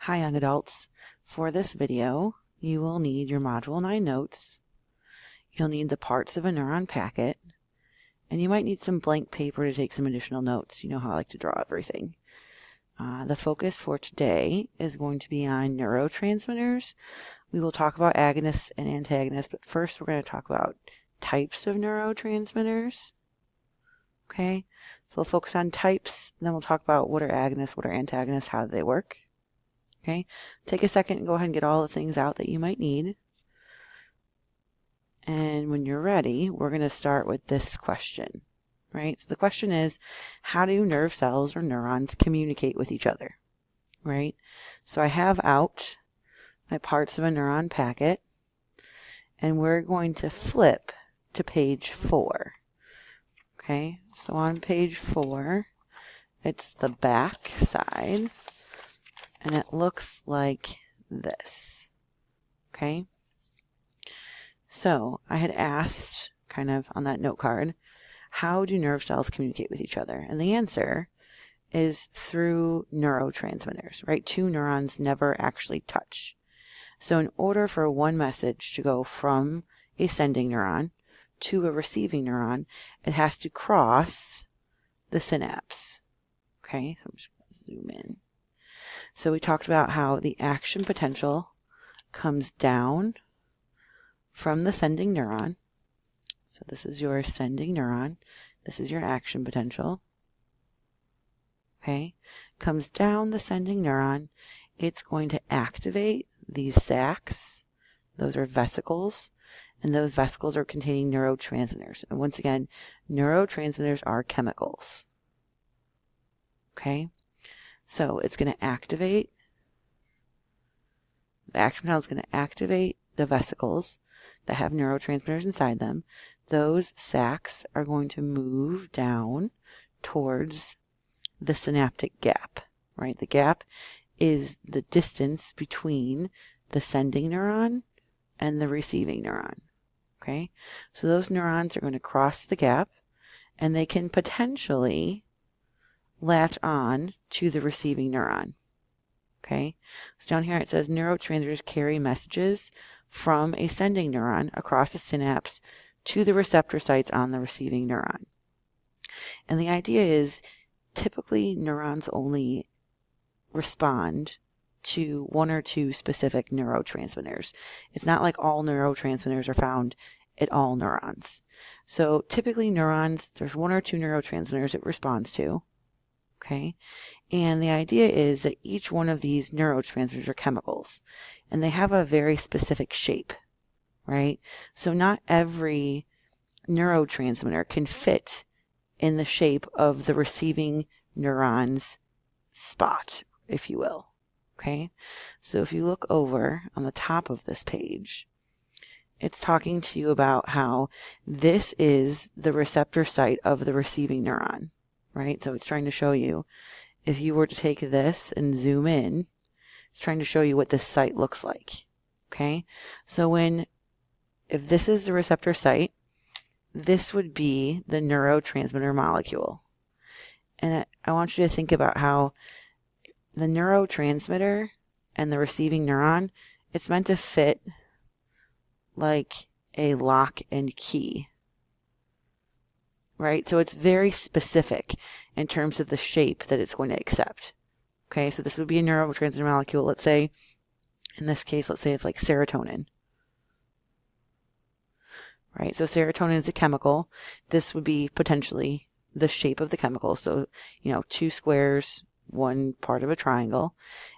Hi, young adults. For this video, you will need your Module 9 notes. You'll need the parts of a neuron packet, and you might need some blank paper to take some additional notes. You know how I like to draw everything. The focus for today is going to be on neurotransmitters. We will talk about agonists and antagonists, but first we're going to talk about types of neurotransmitters. Okay, so we'll focus on types, then we'll talk about what are agonists, what are antagonists, how do they work. Okay, take a second and go ahead and get all the things out that you might need. And when you're ready, we're going to start with this question, right? So the question is, how do nerve cells or neurons communicate with each other, right? So I have out my parts of a neuron packet, and we're going to flip to page 4. Okay, so on page 4, it's the back side. And it looks like this. Okay. So I had asked kind of on that note card, how do nerve cells communicate with each other? And the answer is through neurotransmitters, right? Two neurons never actually touch. So in order for one message to go from a sending neuron to a receiving neuron, it has to cross the synapse. Okay. So I'm just going to zoom in. So we talked about how the action potential comes down from the sending neuron. So this is your sending neuron. This is your action potential. Okay. Comes down the sending neuron. It's going to activate these sacs. Those are vesicles. And those vesicles are containing neurotransmitters. And once again, neurotransmitters are chemicals. Okay. So it's going to activate, the action potential is going to activate the vesicles that have neurotransmitters inside them. Those sacs are going to move down towards the synaptic gap, right? The gap is the distance between the sending neuron and the receiving neuron, okay? So those neurons are going to cross the gap, and they can potentially latch on to the receiving neuron. Okay, so down here it says neurotransmitters carry messages from a sending neuron across the synapse to the receptor sites on the receiving neuron. And the idea is typically neurons only respond to one or two specific neurotransmitters. It's not like all neurotransmitters are found at all neurons. So typically neurons, there's one or two neurotransmitters it responds to. Okay, and the idea is that each one of these neurotransmitters are chemicals, and they have a very specific shape, right? So not every neurotransmitter can fit in the shape of the receiving neuron's spot, if you will. Okay, so if you look over on the top of this page, it's talking to you about how this is the receptor site of the receiving neuron. Right? So it's trying to show you, if you were to take this and zoom in, it's trying to show you what this site looks like. Okay? So if this is the receptor site, this would be the neurotransmitter molecule. And I want you to think about how the neurotransmitter and the receiving neuron, it's meant to fit like a lock and key. Right? So it's very specific in terms of the shape that it's going to accept. Okay, so this would be a neurotransmitter molecule. Let's say, in this case, let's say it's like serotonin. Right? So serotonin is a chemical. This would be potentially the shape of the chemical. So, two squares, one part of a triangle.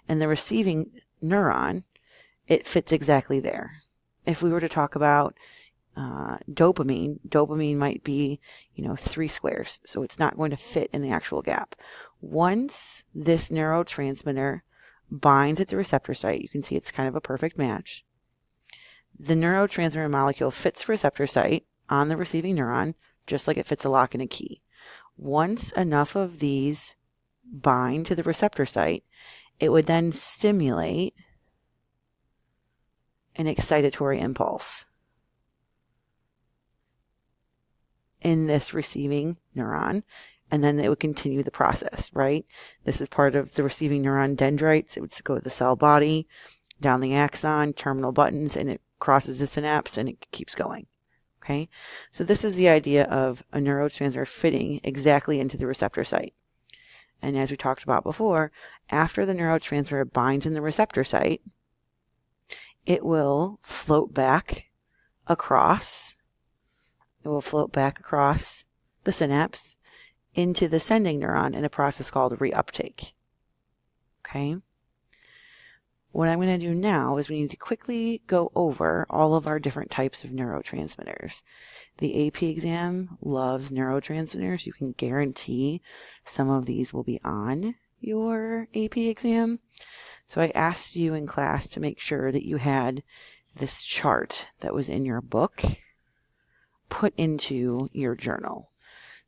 And the receiving neuron, it fits exactly there. If we were to talk about dopamine might be, 3 squares. So it's not going to fit in the actual gap. Once this neurotransmitter binds at the receptor site, you can see it's kind of a perfect match. The neurotransmitter molecule fits the receptor site on the receiving neuron, just like it fits a lock and a key. Once enough of these bind to the receptor site, it would then stimulate an excitatory impulse in this receiving neuron, and then it would continue the process, right? This is part of the receiving neuron dendrites. It would go to the cell body, down the axon, terminal buttons, and it crosses the synapse, and it keeps going. Okay, so this is the idea of a neurotransmitter fitting exactly into the receptor site. And as we talked about before, after the neurotransmitter binds in the receptor site, it will float back across. It will float back across the synapse into the sending neuron in a process called reuptake. Okay. What I'm going to do now is we need to quickly go over all of our different types of neurotransmitters. The AP exam loves neurotransmitters. You can guarantee some of these will be on your AP exam. So I asked you in class to make sure that you had this chart that was in your book put into your journal.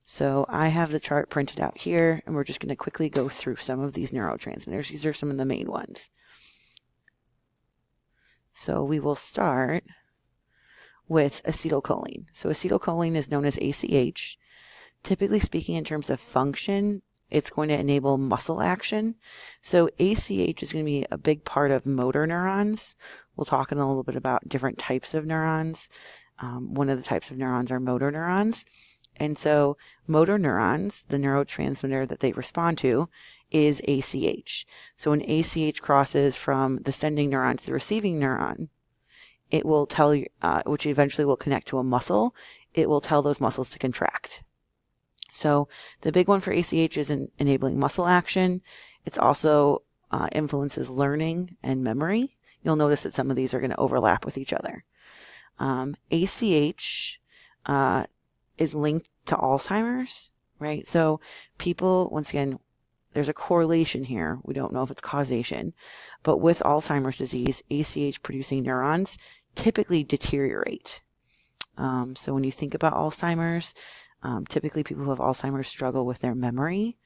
So I have the chart printed out here, and we're just going to quickly go through some of these neurotransmitters. These are some of the main ones. So we will start with acetylcholine. So acetylcholine is known as ACH. Typically speaking, in terms of function, it's going to enable muscle action. So ACH is going to be a big part of motor neurons. We'll talk in a little bit about different types of neurons. One of the types of neurons are motor neurons. And so motor neurons, the neurotransmitter that they respond to, is ACH. So when ACH crosses from the sending neuron to the receiving neuron, it will tell you, which eventually will connect to a muscle, it will tell those muscles to contract. So the big one for ACH is enabling muscle action. It's also influences learning and memory. You'll notice that some of these are going to overlap with each other. ACH is linked to Alzheimer's, right? So people, once again, there's a correlation here. We don't know if it's causation, but with Alzheimer's disease, ACH producing neurons typically deteriorate. So when you think about Alzheimer's, typically people who have Alzheimer's struggle with their memory.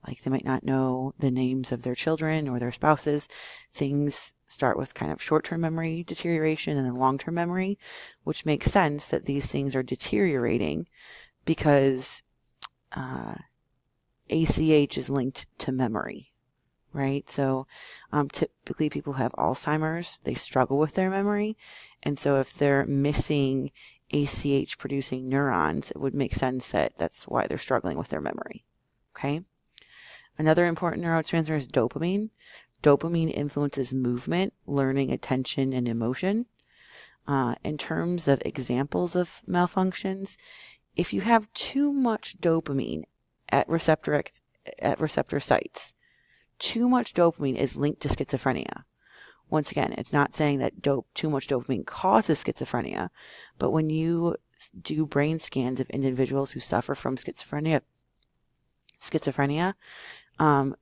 Like they might not know the names of their children or their spouses. Things start with kind of short-term memory deterioration and then long-term memory, which makes sense that these things are deteriorating because ACH is linked to memory, right? So typically people who have Alzheimer's, they struggle with their memory. And so if they're missing ACH producing neurons, it would make sense that that's why they're struggling with their memory. Okay. Another important neurotransmitter is dopamine. Dopamine influences movement, learning, attention, and emotion. In terms of examples of malfunctions, if you have too much dopamine at receptor sites, too much dopamine is linked to schizophrenia. Once again, it's not saying that too much dopamine causes schizophrenia, but when you do brain scans of individuals who suffer from schizophrenia,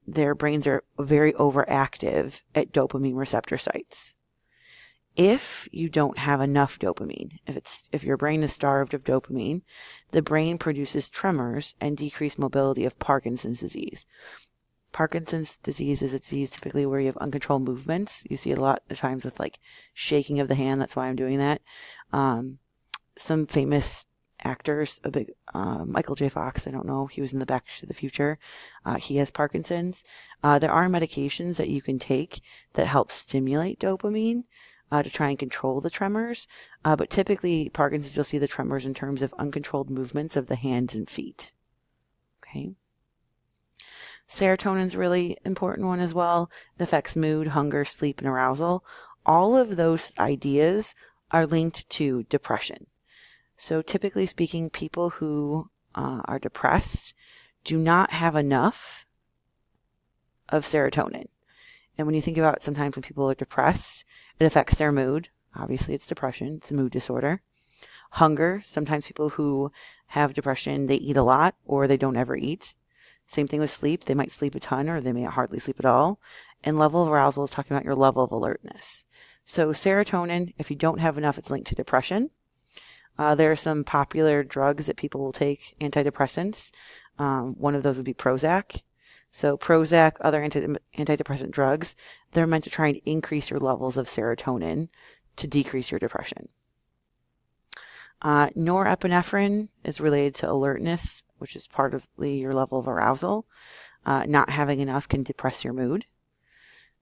their brains are very overactive at dopamine receptor sites. If you don't have enough dopamine, if your brain is starved of dopamine, the brain produces tremors and decreased mobility of Parkinson's disease. Parkinson's disease is a disease typically where you have uncontrolled movements. You see it a lot of times with like shaking of the hand. That's why I'm doing that. Some famous actors, a big Michael J. Fox, I don't know, he was in the Back to the Future. He has Parkinson's. There are medications that you can take that help stimulate dopamine to try and control the tremors. But typically, Parkinson's, you'll see the tremors in terms of uncontrolled movements of the hands and feet. Okay. Serotonin is a really important one as well. It affects mood, hunger, sleep, and arousal. All of those ideas are linked to depression. So typically speaking, people who are depressed do not have enough of serotonin. And when you think about sometimes when people are depressed, it affects their mood. Obviously, it's depression. It's a mood disorder. Hunger. Sometimes people who have depression, they eat a lot or they don't ever eat. Same thing with sleep. They might sleep a ton or they may hardly sleep at all. And level of arousal is talking about your level of alertness. So serotonin, if you don't have enough, it's linked to depression. There are some popular drugs that people will take, antidepressants. One of those would be Prozac. So Prozac, other antidepressant drugs, they're meant to try and increase your levels of serotonin to decrease your depression. Norepinephrine is related to alertness, which is part of your level of arousal. Not having enough can depress your mood.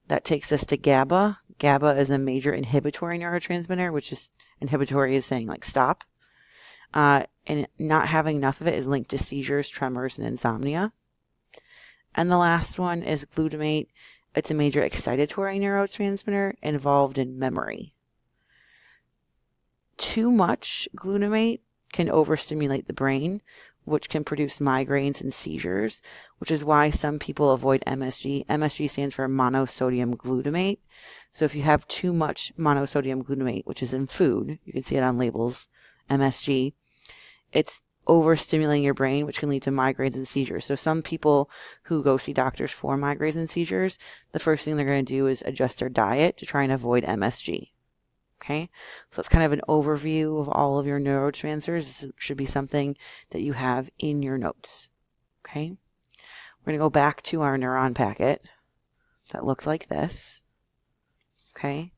That takes us to GABA. GABA is a major inhibitory neurotransmitter, which is inhibitory is saying like stop. And not having enough of it is linked to seizures, tremors, and insomnia. And the last one is glutamate. It's a major excitatory neurotransmitter involved in memory. Too much glutamate can overstimulate the brain, which can produce migraines and seizures, which is why some people avoid MSG. MSG stands for monosodium glutamate. So if you have too much monosodium glutamate, which is in food, you can see it on labels, MSG, it's overstimulating your brain, which can lead to migraines and seizures. So some people who go see doctors for migraines and seizures, the first thing they're going to do is adjust their diet to try and avoid MSG. Okay, so that's kind of an overview of all of your neurotransmitters. This should be something that you have in your notes. Okay, we're going to go back to our neuron packet that looked like this. Okay,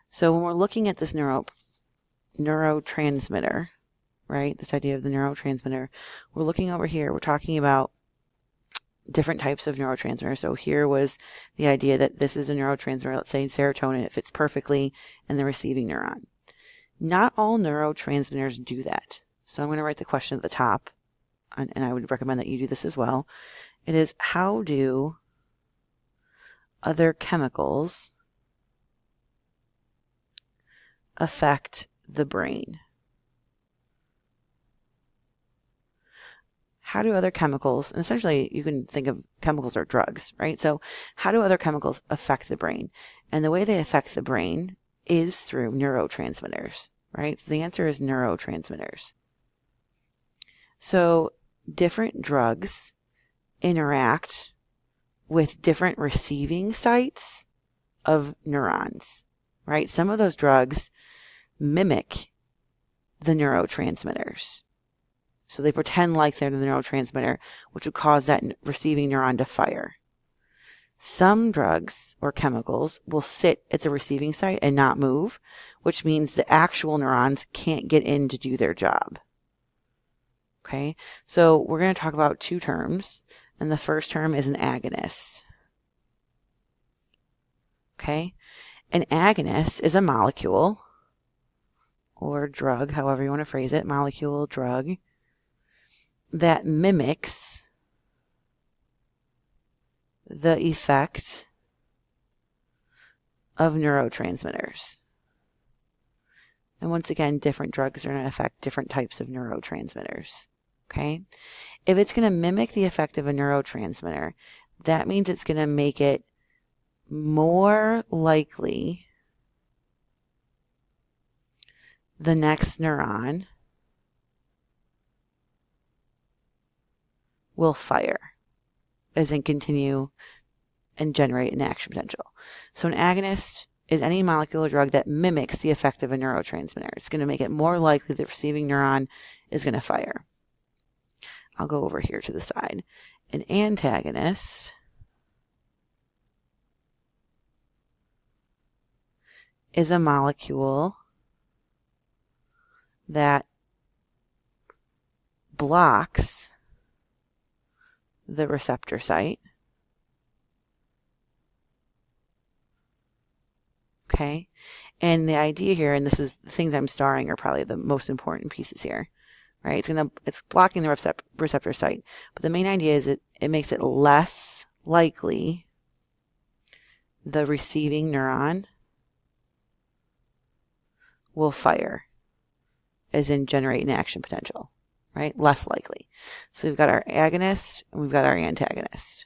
so when we're looking at this neurotransmitter, right, this idea of the neurotransmitter, we're looking over here, we're talking about different types of neurotransmitters. So here was the idea that this is a neurotransmitter, let's say serotonin, it fits perfectly in the receiving neuron. Not all neurotransmitters do that. So I'm going to write the question at the top, and I would recommend that you do this as well. It is, how do other chemicals affect the brain? How do other chemicals, and essentially you can think of chemicals or drugs, right? So how do other chemicals affect the brain? And the way they affect the brain is through neurotransmitters, right? So the answer is neurotransmitters. So different drugs interact with different receiving sites of neurons, right? Some of those drugs mimic the neurotransmitters. So they pretend like they're the neurotransmitter, which would cause that receiving neuron to fire. Some drugs or chemicals will sit at the receiving site and not move, which means the actual neurons can't get in to do their job. Okay, so we're going to talk about two terms, and the first term is an agonist. Okay, an agonist is a molecule or drug, however you want to phrase it, molecule, drug, that mimics the effect of neurotransmitters. And once again, different drugs are going to affect different types of neurotransmitters. Okay? If it's going to mimic the effect of a neurotransmitter, that means it's going to make it more likely the next neuron will fire, as in continue and generate an action potential. So an agonist is any molecule or drug that mimics the effect of a neurotransmitter. It's going to make it more likely the receiving neuron is going to fire. I'll go over here to the side. An antagonist is a molecule that blocks the receptor site. Okay, and the idea here, and this is the things I'm starring are probably the most important pieces here, right? It's blocking the receptor site, but the main idea is it makes it less likely the receiving neuron will fire, as in generate an action potential. Right? Less likely. So we've got our agonist and we've got our antagonist.